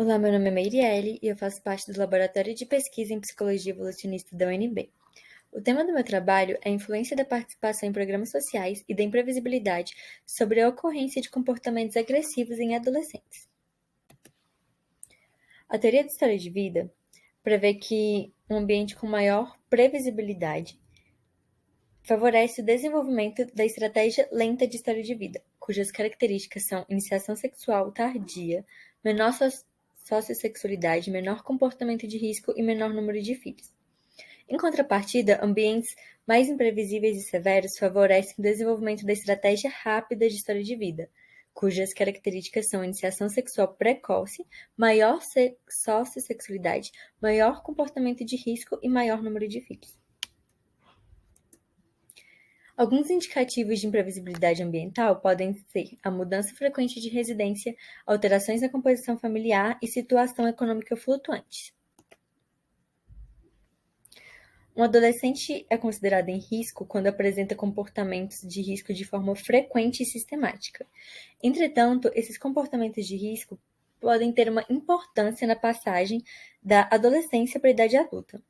Olá, meu nome é Meirielle e eu faço parte do Laboratório de Pesquisa em Psicologia Evolucionista da UNB. O tema do meu trabalho é a influência da participação em programas sociais e da imprevisibilidade sobre a ocorrência de comportamentos agressivos em adolescentes. A teoria da história de vida prevê que um ambiente com maior previsibilidade favorece o desenvolvimento da estratégia lenta de história de vida, cujas características são iniciação sexual tardia, menor sociossexualidade, menor comportamento de risco e menor número de filhos. Em contrapartida, ambientes mais imprevisíveis e severos favorecem o desenvolvimento da estratégia rápida de história de vida, cujas características são iniciação sexual precoce, maior sociossexualidade, maior comportamento de risco e maior número de filhos. Alguns indicativos de imprevisibilidade ambiental podem ser a mudança frequente de residência, alterações na composição familiar e situação econômica flutuante. Um adolescente é considerado em risco quando apresenta comportamentos de risco de forma frequente e sistemática. Entretanto, esses comportamentos de risco podem ter uma importância na passagem da adolescência para a idade adulta,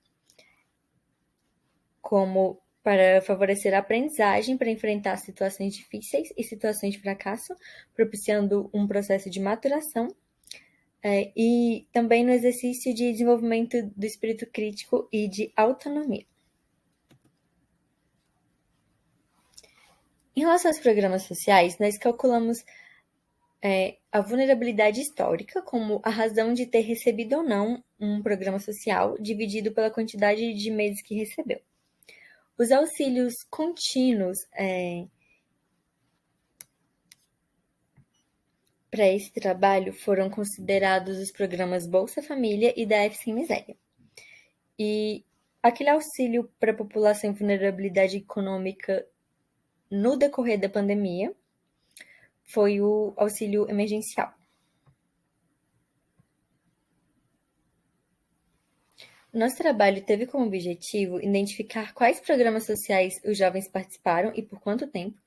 como para favorecer a aprendizagem para enfrentar situações difíceis e situações de fracasso, propiciando um processo de maturação, e também no exercício de desenvolvimento do espírito crítico e de autonomia. Em relação aos programas sociais, nós calculamos a vulnerabilidade histórica como a razão de ter recebido ou não um programa social, dividido pela quantidade de meses que recebeu. Os auxílios contínuos para esse trabalho foram considerados os programas Bolsa Família e DF Sem Miséria. E aquele auxílio para a população em vulnerabilidade econômica no decorrer da pandemia foi o auxílio emergencial. Nosso trabalho teve como objetivo identificar quais programas sociais os jovens participaram e por quanto tempo,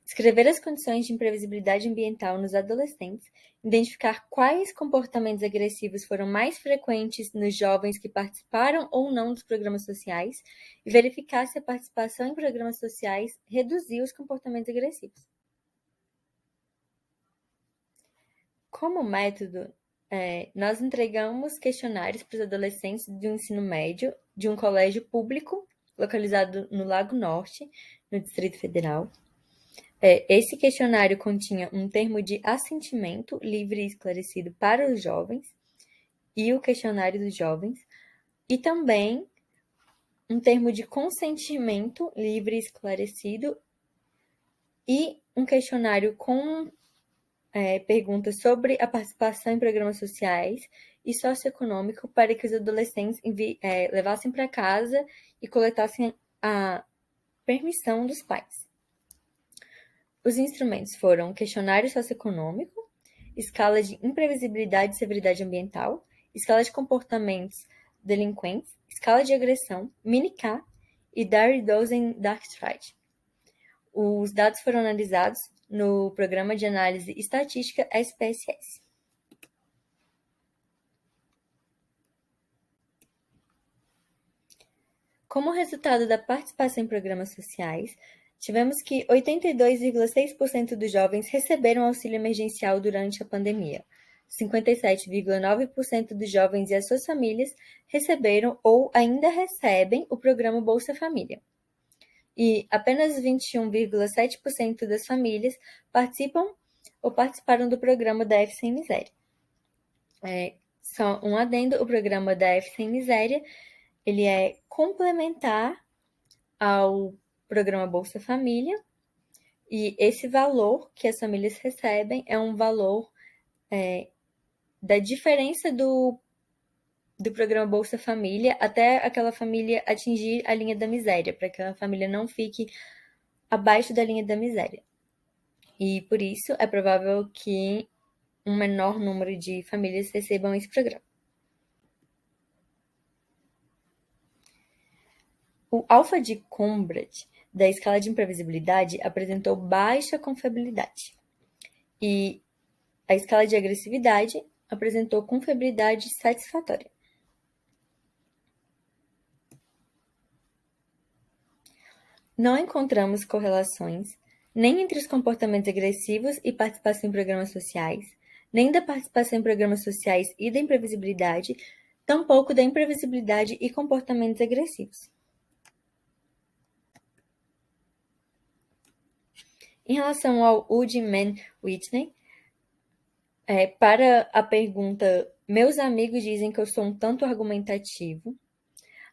descrever as condições de imprevisibilidade ambiental nos adolescentes, identificar quais comportamentos agressivos foram mais frequentes nos jovens que participaram ou não dos programas sociais e verificar se a participação em programas sociais reduziu os comportamentos agressivos. Como método, nós entregamos questionários para os adolescentes do ensino médio de um colégio público localizado no Lago Norte, no Distrito Federal. Esse questionário continha um termo de assentimento livre e esclarecido para os jovens e o questionário dos jovens, e também um termo de consentimento livre e esclarecido e um questionário com perguntas sobre a participação em programas sociais e socioeconômico para que os adolescentes levassem para casa e coletassem a permissão dos pais. Os instrumentos foram questionário socioeconômico, escala de imprevisibilidade e severidade ambiental, escala de comportamentos delinquentes, escala de agressão, Mini-K e Darry-Dozen-Darkstride. Os dados foram analisados no Programa de Análise Estatística SPSS. Como resultado da participação em programas sociais, tivemos que 82,6% dos jovens receberam auxílio emergencial durante a pandemia. 57,9% dos jovens e as suas famílias receberam ou ainda recebem o programa Bolsa Família. E apenas 21,7% das famílias participam ou participaram do programa DF Sem Miséria. Só um adendo, o programa DF Sem Miséria, ele é complementar ao programa Bolsa Família, e esse valor que as famílias recebem é um valor da diferença do programa Bolsa Família até aquela família atingir a linha da miséria, para que a família não fique abaixo da linha da miséria. E por isso é provável que um menor número de famílias recebam esse programa. O alfa de Combrad, da escala de imprevisibilidade, apresentou baixa confiabilidade. E a escala de agressividade apresentou confiabilidade satisfatória. Não encontramos correlações nem entre os comportamentos agressivos e participação em programas sociais, nem da participação em programas sociais e da imprevisibilidade, tampouco da imprevisibilidade e comportamentos agressivos. Em relação ao Woodman-Whitney, para a pergunta, meus amigos dizem que eu sou um tanto argumentativo,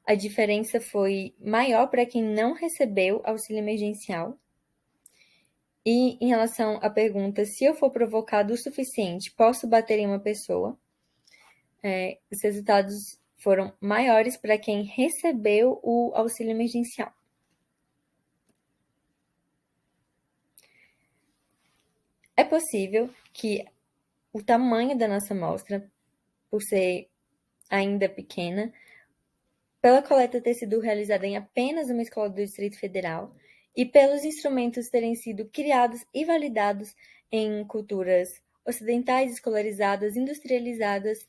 a diferença foi maior para quem não recebeu auxílio emergencial. E em relação à pergunta, se eu for provocado o suficiente, posso bater em uma pessoa? Os resultados foram maiores para quem recebeu o auxílio emergencial. É possível que o tamanho da nossa amostra, por ser ainda pequena, pela coleta ter sido realizada em apenas uma escola do Distrito Federal e pelos instrumentos terem sido criados e validados em culturas ocidentais, escolarizadas, industrializadas,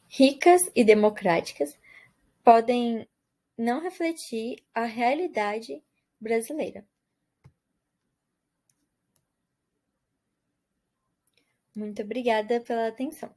ricas e democráticas, podem não refletir a realidade brasileira. Muito obrigada pela atenção.